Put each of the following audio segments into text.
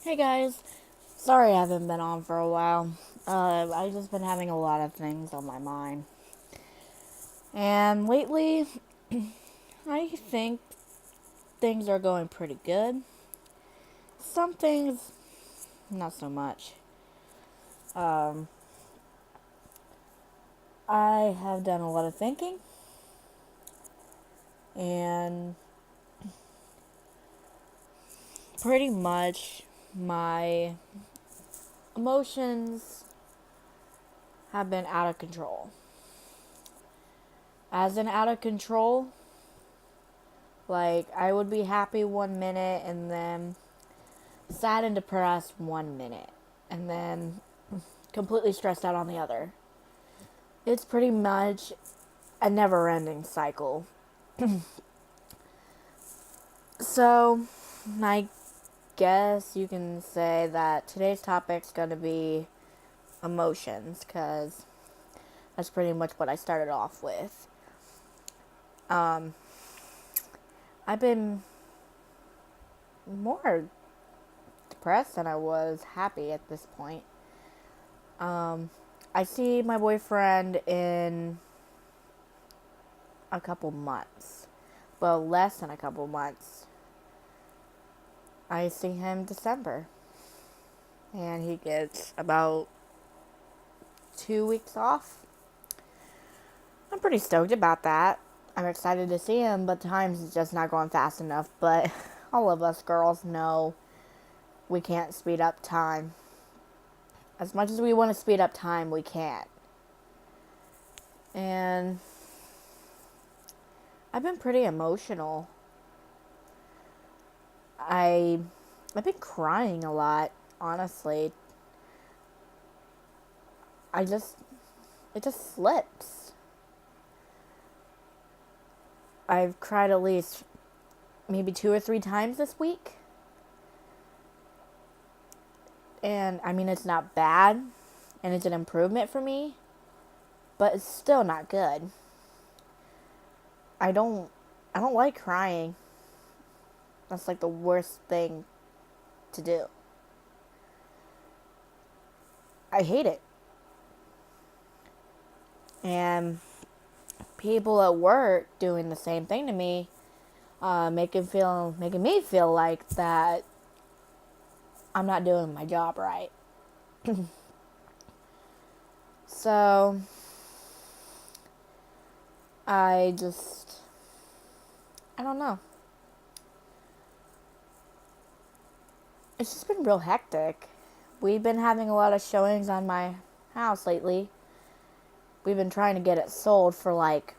Hey guys, sorry I haven't been on for a while. I've just been having a lot of things on my mind. And lately, I think things are going pretty good. Some things, not so much. Um, I have done a lot of thinking, and pretty much my emotions have been out of control. As in, out of control, like, I would be happy 1 minute and then sad and depressed 1 minute, and then completely stressed out on the other. It's pretty much a never ending cycle. So, I guess you can say that today's topic's going to be emotions, because that's pretty much what I started off with. Um, I've been more depressed than I was happy at this point. Um, I see my boyfriend in a couple months. Well, less than a couple months. I see him December. And he gets about 2 weeks off. I'm pretty stoked about that. I'm excited to see him, but time's just not going fast enough. But all of us girls know we can't speed up time. As much as we want to speed up time, we can't. And I've been pretty emotional. I I've been crying a lot, honestly. I just it just slips. I've cried at least maybe 2 or 3 times this week. And I mean, it's not bad and it's an improvement for me, but it's still not good. I don't I don't like crying. That's like the worst thing to do. I hate it. And people at work doing the same thing to me, making me feel like that I'm not doing my job right. So I just I don't know. It's just been real hectic. We've been having a lot of showings on my house lately. We've been trying to get it sold for like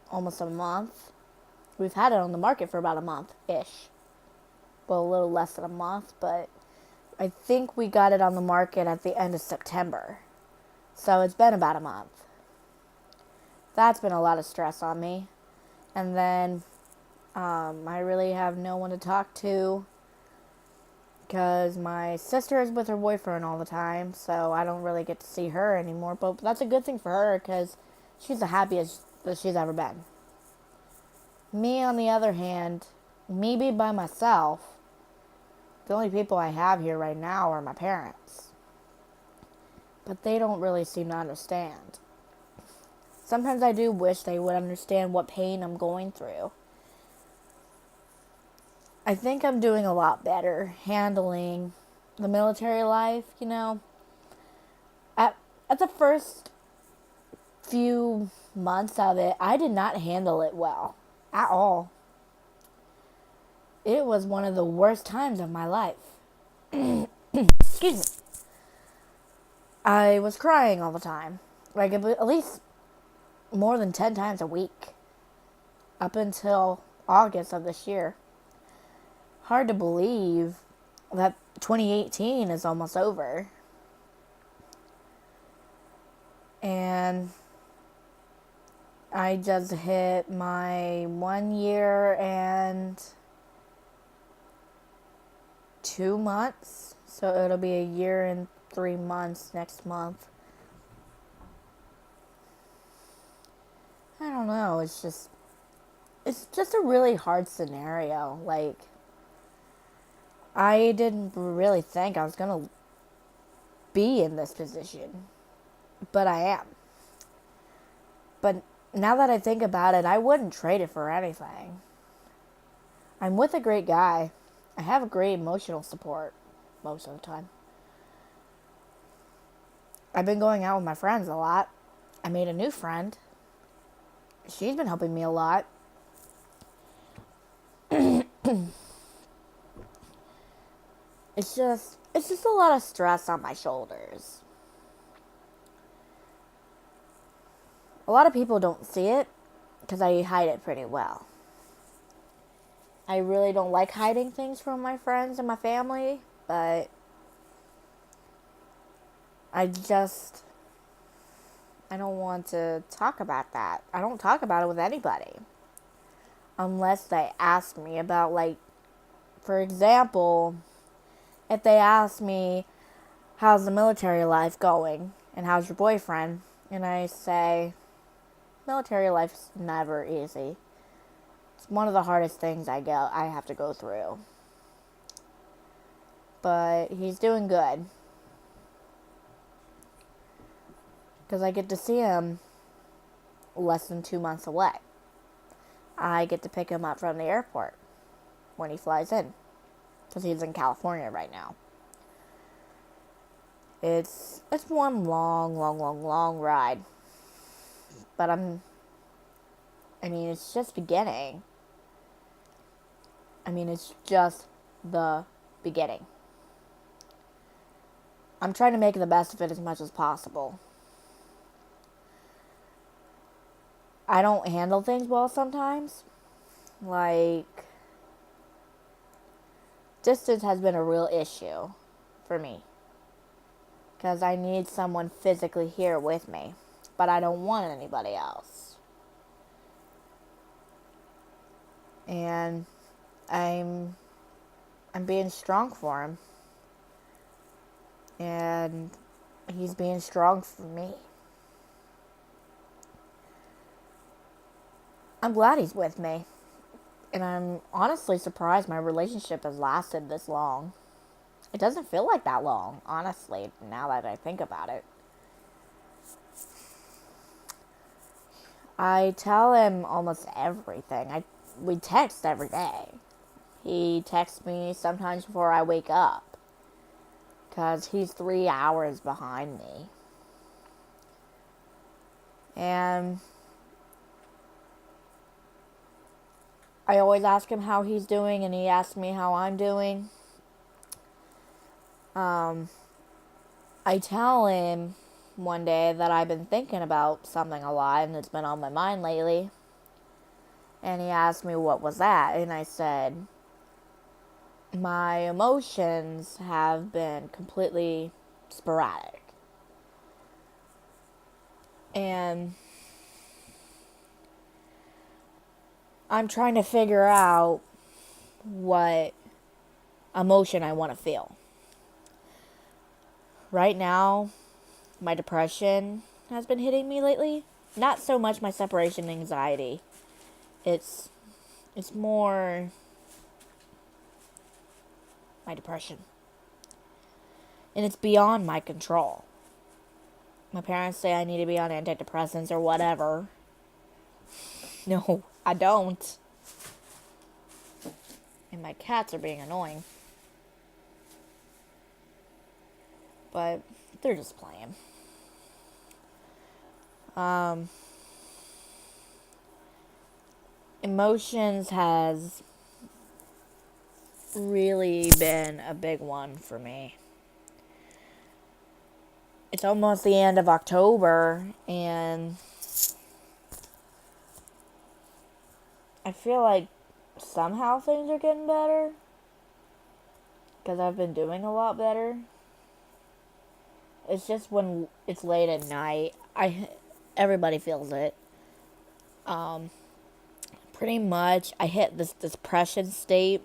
almost a month. We've had it on the market for about a month ish. Well, a little less than a month, but I think we got it on the market at the end of September. So it's been about a month. That's been a lot of stress on me. And then I really have no one to talk to because my sister is with her boyfriend all the time, so I don't really get to see her anymore. But that's a good thing for her because she's the happiest that she's ever been. Me, on the other hand, me be by myself, the only people I have here right now are my parents. But they don't really seem to understand. Sometimes I do wish they would understand what pain I'm going through. I think I'm doing a lot better handling the military life. At, at the first few months of it, I did not handle it well at all. It was one of the worst times of my life. Excuse me. I was crying all the time. Like at least more than 10 times a week. Up until August of this year. Hard to believe that 2018 is almost over. And I just hit my 1 year and 2 months. So it'll be a year and 3 months next month. I don't know. It's just a really hard scenario. Like, I didn't really think I was going to be in this position, but I am. But now that I think about it, I wouldn't trade it for anything. I'm with a great guy. I have a great emotional support most of the time. I've been going out with my friends a lot. I made a new friend. She's been helping me a lot. It's just a lot of stress on my shoulders. A lot of people don't see it because I hide it pretty well. I really don't like hiding things from my friends and my family, but I don't want to talk about that. I don't talk about it with anybody unless they ask me about, like, for example, if they ask me, how's the military life going and how's your boyfriend, and I say, military life's never easy. It's one of the hardest things I have to go through. But he's doing good. Because I get to see him less than 2 months away. I get to pick him up from the airport when he flies in. Because he's in California right now. It's one long ride. But it's just beginning. It's just the beginning. I'm trying to make the best of it as much as possible. I don't handle things well sometimes. Like, distance has been a real issue for me. Because I need someone physically here with me. But I don't want anybody else. And I'm being strong for him. And he's being strong for me. I'm glad he's with me. And I'm honestly surprised my relationship has lasted this long. It doesn't feel like that long, honestly, now that I think about it. I tell him almost everything. We text every day. He texts me sometimes before I wake up. Because he's 3 hours behind me. And I always ask him how he's doing, and he asks me how I'm doing. I tell him one day that I've been thinking about something a lot, and it's been on my mind lately. And he asked me what was that, and I said, my emotions have been completely sporadic. And I'm trying to figure out what emotion I want to feel. Right now, my depression has been hitting me lately. Not so much my separation anxiety. It's more my depression. And it's beyond my control. My parents say I need to be on antidepressants or whatever. No, I don't. And my cats are being annoying. But they're just playing. Emotions has really been a big one for me. It's almost the end of October, and I feel like somehow things are getting better. Because I've been doing a lot better. It's just when it's late at night, everybody feels it. Pretty much, I hit this depression state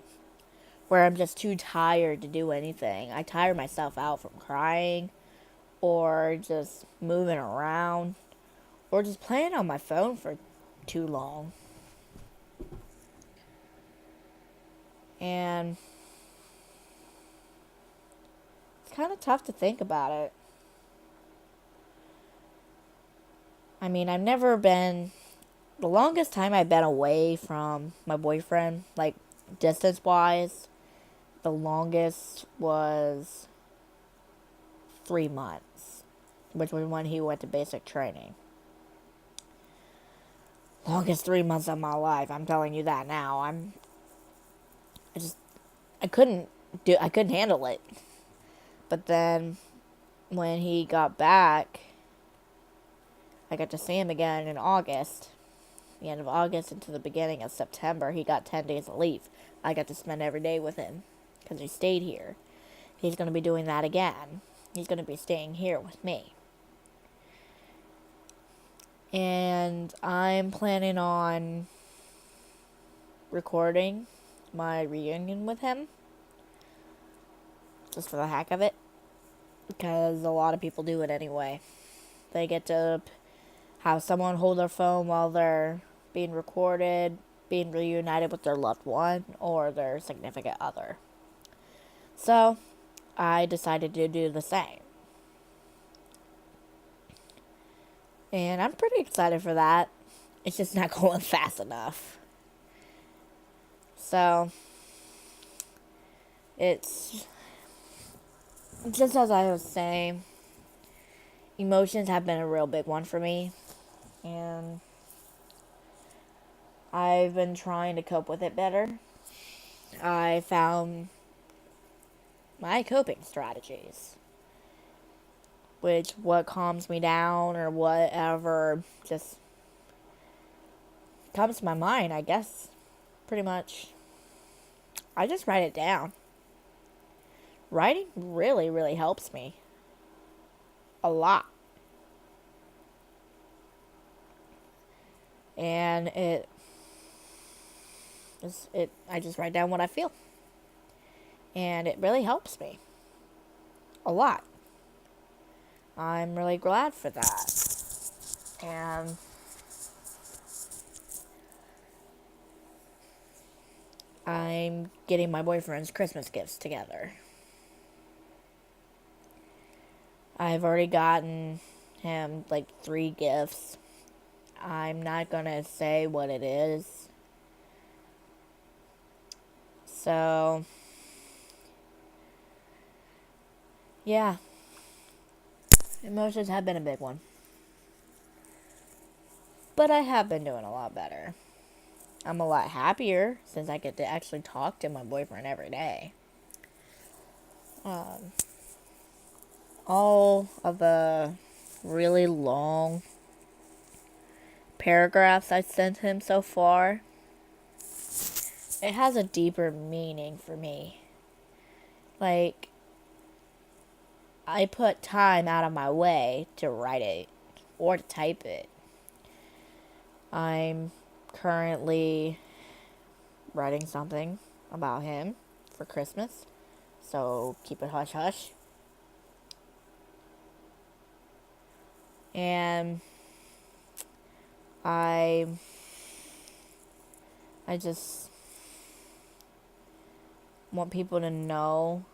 where I'm just too tired to do anything. I tire myself out from crying, or just moving around, or just playing on my phone for too long. And kind of tough to think about it. I mean, I've never been. The longest time I've been away from my boyfriend, like distance wise, the longest was 3 months, which was when he went to basic training. Longest 3 months of my life. I'm telling you that now. I just, I couldn't handle it. But then when he got back, I got to see him again in August. The end of August into the beginning of September, he got 10 days of leave. I got to spend every day with him because he stayed here. He's going to be doing that again. He's going to be staying here with me. And I'm planning on recording my reunion with him. Just for the heck of it. Because a lot of people do it anyway. They get to have someone hold their phone while they're being recorded, being reunited with their loved one or their significant other. So, I decided to do the same. And I'm pretty excited for that. It's just not going fast enough. So, it's just as I was saying, emotions have been a real big one for me. And I've been trying to cope with it better. I found my coping strategies, which what calms me down or whatever just comes to my mind, I guess, pretty much. I just write it down. Writing really, really helps me a lot. And I just write down what I feel. And it really helps me a lot. I'm really glad for that. And I'm getting my boyfriend's Christmas gifts together. I've already gotten him like 3 gifts. I'm not gonna say what it is. So, yeah. Emotions have been a big one. But I have been doing a lot better. I'm a lot happier since I get to actually talk to my boyfriend every day. All of the really long paragraphs I sent him so far, it has a deeper meaning for me. Like, I put time out of my way to write it or to type it. I'm currently writing something about him for Christmas, so keep it hush hush. And I just want people to know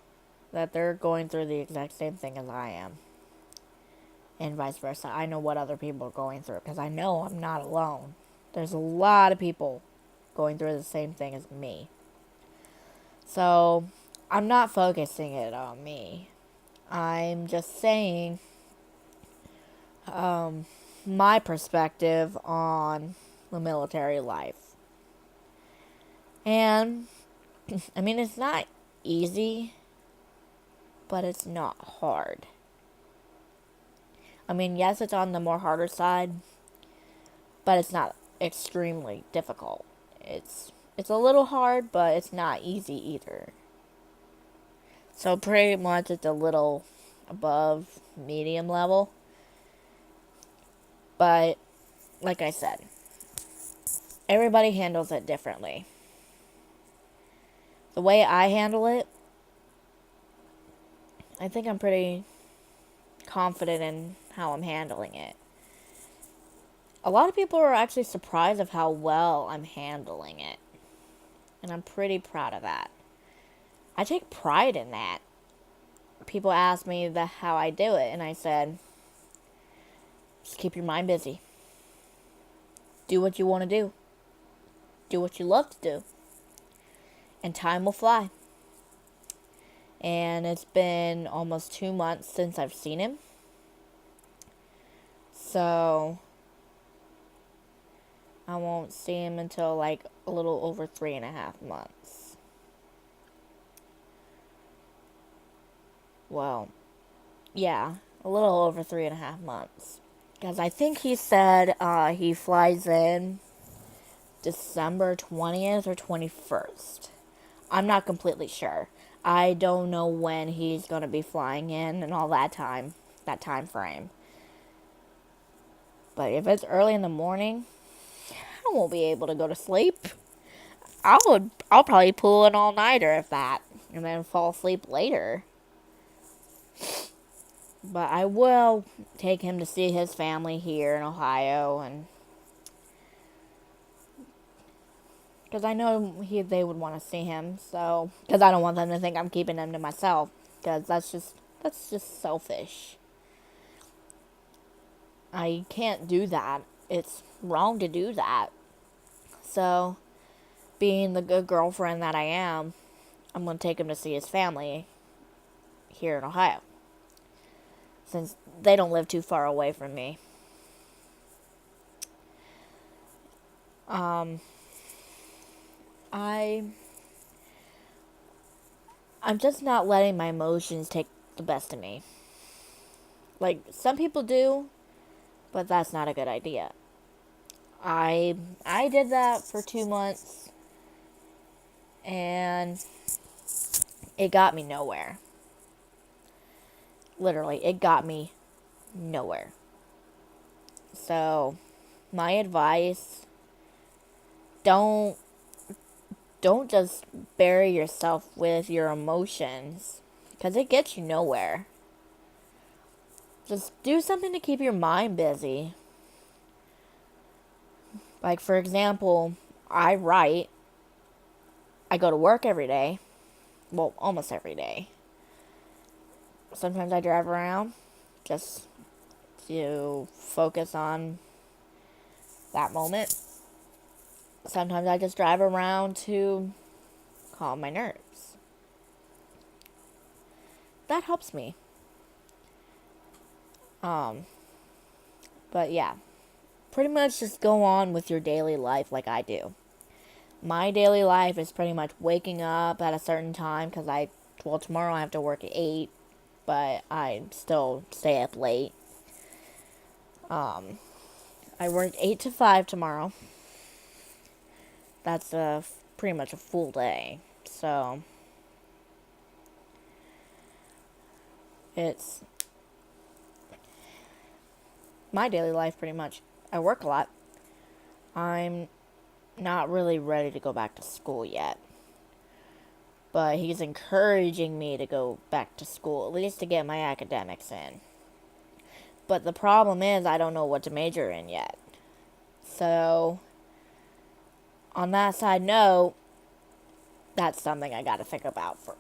that they're going through the exact same thing as I am. And vice versa. I know what other people are going through because I know I'm not alone. There's a lot of people going through the same thing as me. So, I'm not focusing it on me. I'm just saying my perspective on the military life. And, I mean, it's not easy, but it's not hard. I mean, yes, it's on the more harder side, but it's not extremely difficult. It's a little hard, but it's not easy either. So pretty much it's a little above medium level. But, like I said, everybody handles it differently. The way I handle it, I think I'm pretty confident in how I'm handling it. A lot of people are actually surprised of how well I'm handling it. And I'm pretty proud of that. I take pride in that. people ask me how I do it, and I said, just keep your mind busy. Do what you want to do. Do what you love to do. And time will fly. And it's been almost 2 months since I've seen him. So I won't see him until like a little over 3.5 months. Well, yeah, a little over 3.5 months. Because I think he said he flies in December 20th or 21st. I'm not completely sure. I don't know when he's going to be flying in and all that time frame. But if it's early in the morning, I won't be able to go to sleep. I'll probably pull an all-nighter if that, and then fall asleep later. But I will take him to see his family here in Ohio, and because I know they would want to see him, so because I don't want them to think I'm keeping him to myself, because that's just selfish. I can't do that. It's wrong to do that. So, being the good girlfriend that I am, I'm going to take him to see his family here in Ohio, since they don't live too far away from me. I'm just not letting my emotions take the best of me. Like, some people do, but that's not a good idea. I did that for 2 months, and it got me nowhere. Literally, it got me nowhere. So, my advice, don't just bury yourself with your emotions, because it gets you nowhere. Just do something to keep your mind busy. Like, for example, I write. I go to work every day. Well, almost every day. Sometimes I drive around just to focus on that moment. Sometimes I just drive around to calm my nerves. That helps me. But yeah, pretty much just go on with your daily life like I do. My daily life is pretty much waking up at a certain time because tomorrow I have to work at 8, but I still stay up late. I work 8 to 5 tomorrow. That's pretty much a full day. So, it's my daily life pretty much. I work a lot. I'm not really ready to go back to school yet. But he's encouraging me to go back to school, at least to get my academics in. But the problem is I don't know what to major in yet. So, on that side note, that's something I gotta think about for.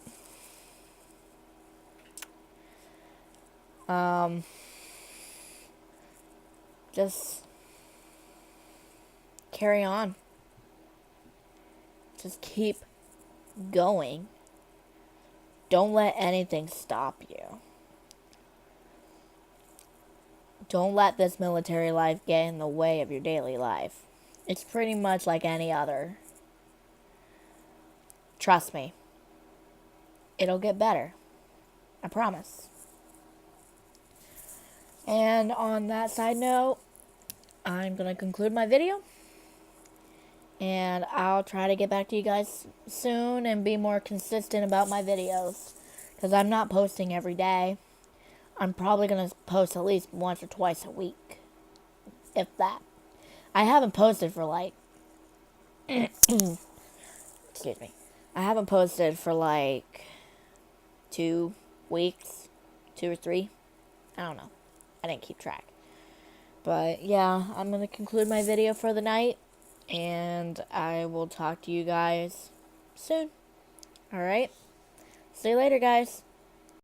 Just carry on. Just keep going. Don't let anything stop you. Don't let this military life get in the way of your daily life. It's pretty much like any other. Trust me. It'll get better. I promise. And on that side note, I'm going to conclude my video. And I'll try to get back to you guys soon and be more consistent about my videos. Because I'm not posting every day. I'm probably going to post at least once or twice a week. If that. I haven't posted for like... excuse me. I haven't posted for like 2 weeks. 2 or 3. I don't know. I didn't keep track. But yeah, I'm going to conclude my video for the night. And I will talk to you guys soon. Alright? See you later, guys.